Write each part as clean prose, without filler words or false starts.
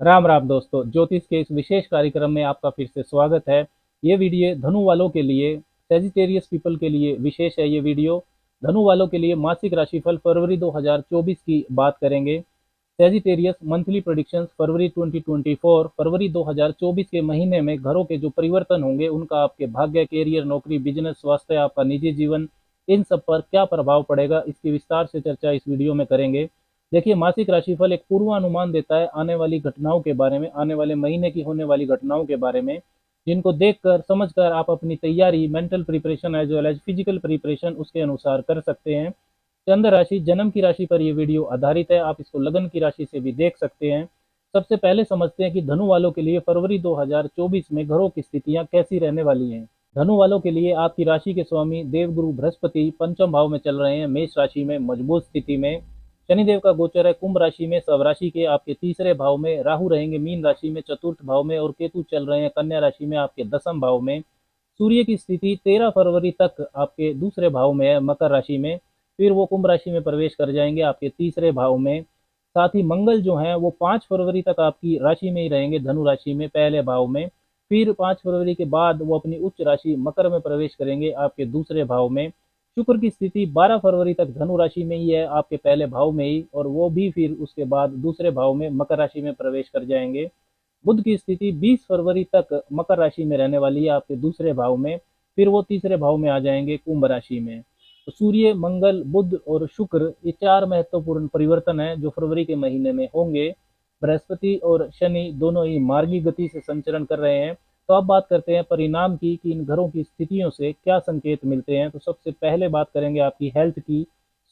राम राम दोस्तों, ज्योतिष के इस विशेष कार्यक्रम में आपका फिर से स्वागत है। ये वीडियो धनु वालों के लिए, सेजिटेरियस पीपल के लिए विशेष है। ये वीडियो धनु वालों के लिए मासिक राशिफल फरवरी 2024 की बात करेंगे। सेजिटेरियस मंथली प्रेडिक्शंस फरवरी 2024, फरवरी 2024 के महीने में घरों के जो परिवर्तन होंगे उनका आपके भाग्य, कैरियर, नौकरी, बिजनेस, स्वास्थ्य, आपका निजी जीवन, इन सब पर क्या प्रभाव पड़ेगा, इसकी विस्तार से चर्चा इस वीडियो में करेंगे। देखिए, मासिक राशिफल एक पूर्वानुमान देता है आने वाली घटनाओं के बारे में, आने वाले महीने की होने वाली घटनाओं के बारे में, जिनको देखकर समझकर आप अपनी तैयारी, mental preparation as well as physical preparation उसके अनुसार कर सकते हैं। चंद्र राशि, जन्म की राशि पर यह वीडियो आधारित है। आप इसको लगन की राशि से भी देख सकते हैं। सबसे पहले समझते हैं कि धनु वालों के लिए फरवरी 2024 में ग्रहों की स्थितियां कैसी रहने वाली हैं। धनु वालों के लिए आपकी राशि के स्वामी देवगुरु बृहस्पति पंचम भाव में चल रहे हैं, मेष राशि में मजबूत स्थिति में। शनिदेव का गोचर है कुंभ राशि में, सब राशि के आपके तीसरे भाव में। राहु रहेंगे मीन राशि में चतुर्थ भाव में, और केतु चल रहे हैं कन्या राशि में आपके दसम भाव में। सूर्य की स्थिति 13 फरवरी तक आपके दूसरे भाव में है, मकर राशि में। फिर वो कुंभ राशि में प्रवेश कर जाएंगे आपके तीसरे भाव में। साथ ही मंगल जो है वो 5 फरवरी तक आपकी राशि में ही रहेंगे, धनु राशि में पहले भाव में। फिर 5 फरवरी के बाद वो अपनी उच्च राशि मकर में प्रवेश करेंगे आपके दूसरे भाव में। शुक्र की स्थिति 12 फरवरी तक धनु राशि में ही है, आपके पहले भाव में ही, और वो भी फिर उसके बाद दूसरे भाव में मकर राशि में प्रवेश कर जाएंगे। बुध की स्थिति 20 फरवरी तक मकर राशि में रहने वाली है, आपके दूसरे भाव में। फिर वो तीसरे भाव में आ जाएंगे कुंभ राशि में। तो सूर्य, मंगल, बुध और शुक्र, ये चार महत्वपूर्ण परिवर्तन हैं जो फरवरी के महीने में होंगे। बृहस्पति और शनि दोनों ही मार्गी गति से संचरण कर रहे हैं। तो अब बात करते हैं परिणाम की कि इन घरों की स्थितियों से क्या संकेत मिलते हैं। तो सबसे पहले बात करेंगे आपकी हेल्थ की,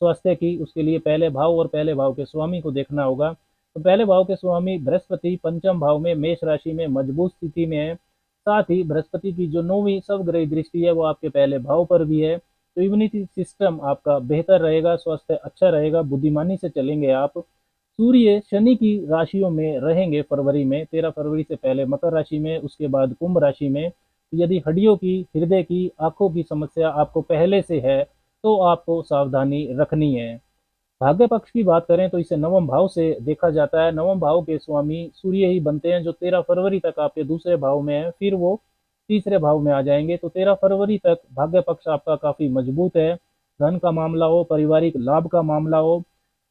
स्वास्थ्य की। उसके लिए पहले भाव और पहले भाव के स्वामी को देखना होगा। तो पहले भाव के स्वामी बृहस्पति पंचम भाव में मेष राशि में मजबूत स्थिति में है। साथ ही बृहस्पति की जो 9वीं स्वग्रही दृष्टि है वो आपके पहले भाव पर भी है। तो इम्यूनिटी सिस्टम आपका बेहतर रहेगा, स्वास्थ्य अच्छा रहेगा, बुद्धिमानी से चलेंगे आप। सूर्य शनि की राशियों में रहेंगे फरवरी में, 13 फरवरी से पहले मकर राशि में, उसके बाद कुंभ राशि में। यदि हड्डियों की, हृदय की, आंखों की समस्या आपको पहले से है तो आपको सावधानी रखनी है। भाग्य पक्ष की बात करें तो इसे नवम भाव से देखा जाता है। नवम भाव के स्वामी सूर्य ही बनते हैं, जो 13 फरवरी तक आपके दूसरे भाव में है, फिर वो तीसरे भाव में आ जाएंगे। तो 13 फरवरी तक भाग्य पक्ष आपका काफी मजबूत है। धन का मामला हो, पारिवारिक लाभ का मामला हो,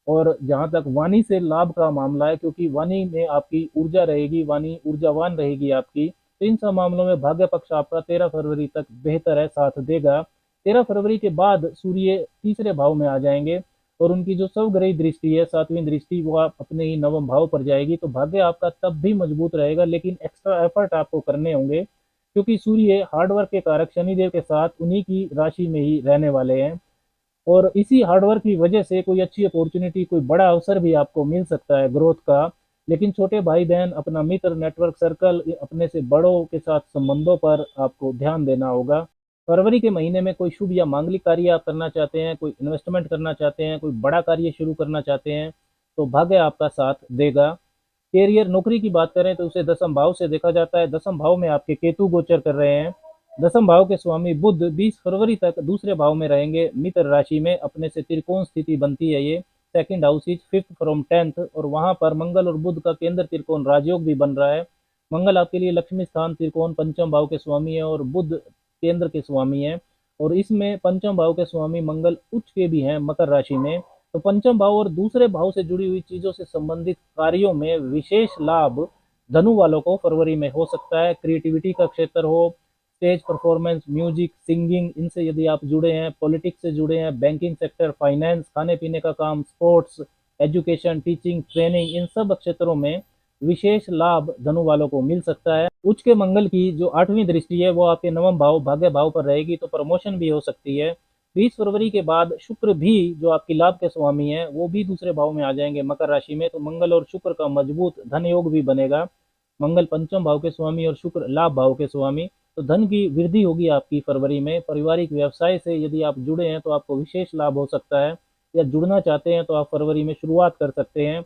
और जहां तक वाणी से लाभ का मामला है, क्योंकि वाणी में आपकी ऊर्जा रहेगी, वाणी ऊर्जावान रहेगी आपकी, तो इन सब मामलों में भाग्य पक्ष आपका 13 फरवरी तक बेहतर है, साथ देगा। 13 फरवरी के बाद सूर्य तीसरे भाव में आ जाएंगे, और उनकी जो स्वग्रही दृष्टि है, 7वीं दृष्टि, वो आप अपने ही नवम भाव पर जाएगी। तो भाग्य आपका तब भी मजबूत रहेगा, लेकिन एक्स्ट्रा एफर्ट आपको करने होंगे, क्योंकि सूर्य हार्डवर्क के कारक शनिदेव के साथ उन्हीं की राशि में ही रहने वाले हैं। और इसी हार्डवर्क की वजह से कोई अच्छी अपॉर्चुनिटी, कोई बड़ा अवसर भी आपको मिल सकता है ग्रोथ का। लेकिन छोटे भाई बहन, अपना मित्र नेटवर्क सर्कल, अपने से बड़ों के साथ संबंधों पर आपको ध्यान देना होगा। फरवरी के महीने में कोई शुभ या मांगलिक कार्य आप करना चाहते हैं, कोई इन्वेस्टमेंट करना चाहते हैं, कोई बड़ा कार्य शुरू करना चाहते हैं, तो भाग्य आपका साथ देगा। कैरियर, नौकरी की बात करें तो उसे दसम भाव से देखा जाता है। दसम भाव में आपके केतु गोचर कर रहे हैं। दसम भाव के स्वामी बुध 20 फरवरी तक दूसरे भाव में रहेंगे, मित्र राशि में। अपने से त्रिकोण स्थिति बनती है ये, second house is 5th from 10th, और वहां पर मंगल और बुध का केंद्र त्रिकोण राजयोग भी बन रहा है। मंगल आपके लिए लक्ष्मी स्थान त्रिकोण पंचम भाव के स्वामी है, और बुध केंद्र के स्वामी है। और इसमें पंचम भाव के स्वामी मंगल उच्च के भी हैं मकर राशि में। तो पंचम भाव और दूसरे भाव से जुड़ी हुई चीजों से संबंधित कार्यों में विशेष लाभ धनु वालों को फरवरी में हो सकता है। क्रिएटिविटी का क्षेत्र हो, स्टेज परफॉर्मेंस, म्यूजिक, सिंगिंग, इनसे यदि आप जुड़े हैं, पॉलिटिक्स से जुड़े हैं, बैंकिंग सेक्टर, फाइनेंस, खाने पीने का काम, स्पोर्ट्स, एजुकेशन, टीचिंग, ट्रेनिंग, इन सब क्षेत्रों में विशेष लाभ धनु वालों को मिल सकता है। उच्च के मंगल की जो 8वीं दृष्टि है वो आपके नवम भाव भाग्य भाव पर रहेगी, तो प्रमोशन भी हो सकती है। 20 फरवरी के बाद शुक्र भी, जो आपकी लाभ के स्वामी है, वो भी दूसरे भाव में आ जाएंगे मकर राशि में। तो मंगल और शुक्र का मजबूत धन योग भी बनेगा। मंगल पंचम भाव के स्वामी और शुक्र लाभ भाव के स्वामी। तो धन की वृद्धि होगी आपकी फरवरी में। पारिवारिक व्यवसाय से यदि आप जुड़े हैं तो आपको विशेष लाभ हो सकता है, या जुड़ना चाहते हैं तो आप फरवरी में शुरुआत कर सकते हैं।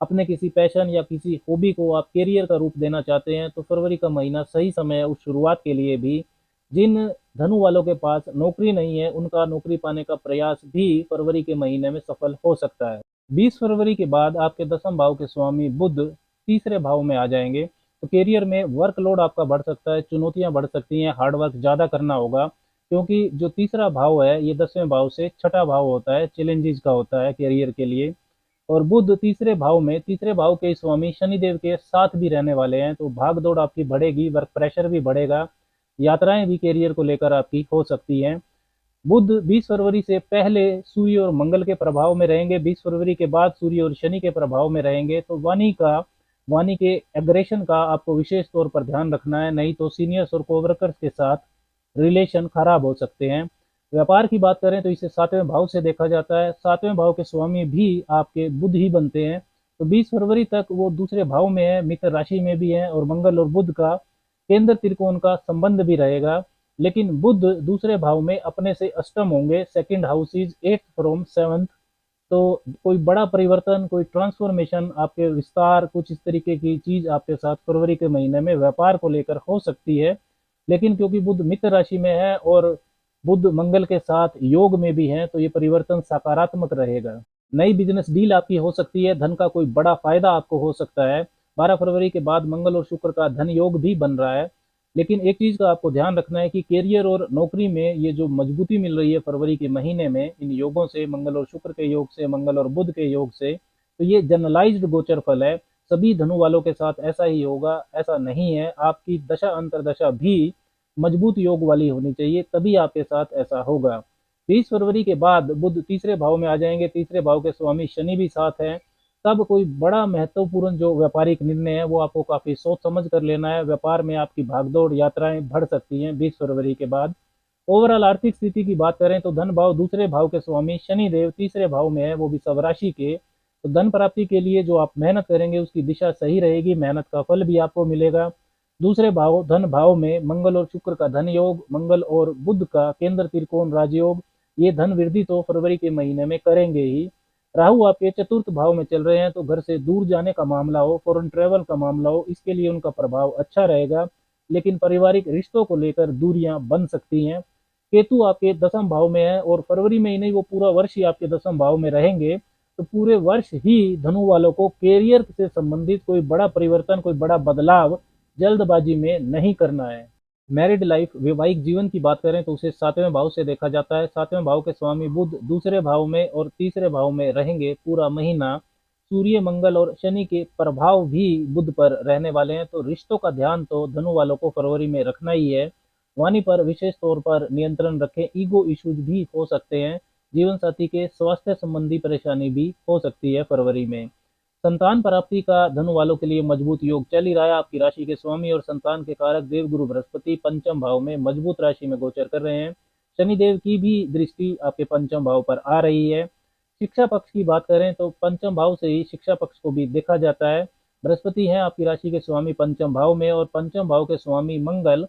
अपने किसी पैशन या किसी हॉबी को आप कैरियर का रूप देना चाहते हैं तो फरवरी का महीना सही समय है उस शुरुआत के लिए भी। जिन धनु वालों के पास नौकरी नहीं है, उनका नौकरी पाने का प्रयास भी फरवरी के महीने में सफल हो सकता है। 20 फरवरी के बाद आपके दसम भाव के स्वामी बुध तीसरे भाव में आ जाएंगे तो करियर में वर्कलोड आपका बढ़ सकता है, चुनौतियां बढ़ सकती हैं, हार्डवर्क ज़्यादा करना होगा, क्योंकि जो तीसरा भाव है ये 10वें भाव से छठा भाव होता है, चैलेंजेस का होता है करियर के लिए। और बुध तीसरे भाव में, तीसरे भाव के स्वामी शनिदेव के साथ भी रहने वाले हैं, तो भाग दौड़ आपकी बढ़ेगी, वर्क प्रेशर भी बढ़ेगा, यात्राएं भी करियर को लेकर आपकी हो सकती हैं। बुध 20 फरवरी से पहले सूर्य और मंगल के प्रभाव में रहेंगे, 20 फरवरी के बाद सूर्य और शनि के प्रभाव में रहेंगे, तो वाणी के एग्रेशन का आपको विशेष तौर पर ध्यान रखना है, नहीं तो सीनियर्स और कोवर्कर्स के साथ रिलेशन खराब हो सकते हैं। व्यापार की बात करें तो इसे 7वें भाव से देखा जाता है, 7वें भाव के स्वामी भी आपके बुध ही बनते हैं, तो 20 फरवरी तक वो दूसरे भाव में है, मित्र राशि में भी है, और मंगल और बुध का केंद्र त्रिकोण का संबंध भी रहेगा। लेकिन बुध दूसरे भाव में अपने से अष्टम होंगे, second house is 8th from 7th, तो कोई बड़ा परिवर्तन, कोई ट्रांसफॉर्मेशन, आपके विस्तार, कुछ इस तरीके की चीज आपके साथ फरवरी के महीने में व्यापार को लेकर हो सकती है। लेकिन क्योंकि बुध मित्र राशि में है और बुध मंगल के साथ योग में भी है, तो ये परिवर्तन सकारात्मक रहेगा। नई बिजनेस डील आपकी हो सकती है, धन का कोई बड़ा फायदा आपको हो सकता है। 12 फरवरी के बाद मंगल और शुक्र का धन योग भी बन रहा है। लेकिन एक चीज का आपको ध्यान रखना है कि करियर और नौकरी में ये जो मजबूती मिल रही है फरवरी के महीने में, इन योगों से, मंगल और शुक्र के योग से, मंगल और बुध के योग से, तो ये जनरलाइज्ड गोचर फल है, सभी धनु वालों के साथ ऐसा ही होगा ऐसा नहीं है। आपकी दशा अंतरदशा भी मजबूत योग वाली होनी चाहिए, तभी आपके साथ ऐसा होगा। 20 फरवरी के बाद बुध तीसरे भाव में आ जाएंगे, तीसरे भाव के स्वामी शनि भी साथ हैं, तब कोई बड़ा महत्वपूर्ण जो व्यापारिक निर्णय है वो आपको काफी सोच समझ कर लेना है। व्यापार में आपकी भागदौड़, यात्राएं बढ़ सकती हैं 20 फरवरी के बाद। ओवरऑल आर्थिक स्थिति की बात करें तो धन भाव दूसरे भाव के स्वामी शनि देव तीसरे भाव में है, वो भी स्वराशि के, तो धन प्राप्ति के लिए जो आप मेहनत करेंगे उसकी दिशा सही रहेगी, मेहनत का फल भी आपको मिलेगा। दूसरे भाव धन भाव में मंगल और शुक्र का धन योग, मंगल और बुध का केंद्र त्रिकोण राजयोग, ये धन वृद्धि तो फरवरी के महीने में करेंगे ही। राहु आपके चतुर्थ भाव में चल रहे हैं, तो घर से दूर जाने का मामला हो, फॉरेन ट्रेवल का मामला हो, इसके लिए उनका प्रभाव अच्छा रहेगा। लेकिन पारिवारिक रिश्तों को लेकर दूरियां बन सकती हैं। केतु आपके 10वें भाव में है और फरवरी में ही नहीं, वो पूरा वर्ष ही आपके 10वें भाव में रहेंगे, तो पूरे वर्ष ही धनु वालों को कैरियर से संबंधित कोई बड़ा परिवर्तन, कोई बड़ा बदलाव जल्दबाजी में नहीं करना है। मैरिड लाइफ, वैवाहिक जीवन की बात करें तो उसे 7वें भाव से देखा जाता है। 7वें भाव के स्वामी बुध दूसरे भाव में और तीसरे भाव में रहेंगे पूरा महीना। सूर्य, मंगल और शनि के प्रभाव भी बुध पर रहने वाले हैं, तो रिश्तों का ध्यान तो धनु वालों को फरवरी में रखना ही है। वाणी पर विशेष तौर पर नियंत्रण रखें, ईगो इश्यूज भी हो सकते हैं, जीवन साथी के स्वास्थ्य संबंधी परेशानी भी हो सकती है फरवरी में। संतान प्राप्ति का धनु वालों के लिए मजबूत योग चल ही रहा है। आपकी राशि के स्वामी और संतान के कारक देव गुरु बृहस्पति पंचम भाव में मजबूत राशि में गोचर कर रहे हैं। शनिदेव की भी दृष्टि आपके पंचम भाव पर आ रही है। शिक्षा पक्ष की बात करें तो पंचम भाव से ही शिक्षा पक्ष को भी देखा जाता है। बृहस्पति है आपकी राशि के स्वामी पंचम भाव में, और पंचम भाव के स्वामी मंगल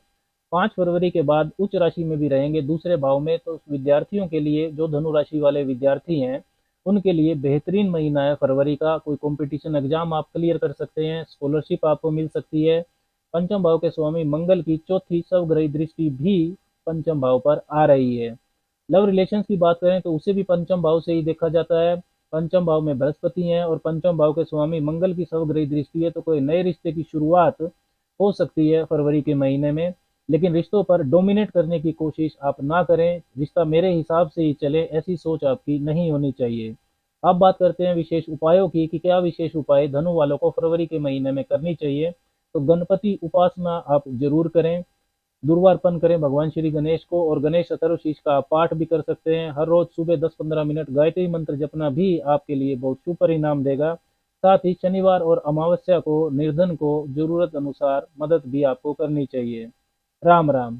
5 फरवरी के बाद उच्च राशि में भी रहेंगे दूसरे भाव में, तो विद्यार्थियों के लिए, जो धनु राशि वाले विद्यार्थी हैं उनके लिए बेहतरीन महीना है फरवरी का। कोई कंपटीशन एग्जाम आप क्लियर कर सकते हैं, स्कॉलरशिप आपको मिल सकती है। पंचम भाव के स्वामी मंगल की चौथी स्वग्रही दृष्टि भी पंचम भाव पर आ रही है। लव रिलेशंस की बात करें तो उसे भी पंचम भाव से ही देखा जाता है। पंचम भाव में बृहस्पति हैं और पंचम भाव के स्वामी मंगल की स्वग्रही दृष्टि है, तो कोई नए रिश्ते की शुरुआत हो सकती है फरवरी के महीने में। लेकिन रिश्तों पर डोमिनेट करने की कोशिश आप ना करें, रिश्ता मेरे हिसाब से ही चले, ऐसी सोच आपकी नहीं होनी चाहिए। अब बात करते हैं विशेष उपायों की कि क्या विशेष उपाय धनु वालों को फरवरी के महीने में करनी चाहिए। तो गणपति उपासना आप जरूर करें, दुर्वार्पण करें भगवान श्री गणेश को, और गणेश अथर्वशीष का पाठ भी कर सकते हैं। हर रोज सुबह 10-15 मिनट गायत्री मंत्र जपना भी आपके लिए बहुत शुभ परिणाम देगा। साथ ही शनिवार और अमावस्या को, निर्धन को जरूरत अनुसार मदद भी आपको करनी चाहिए। राम राम।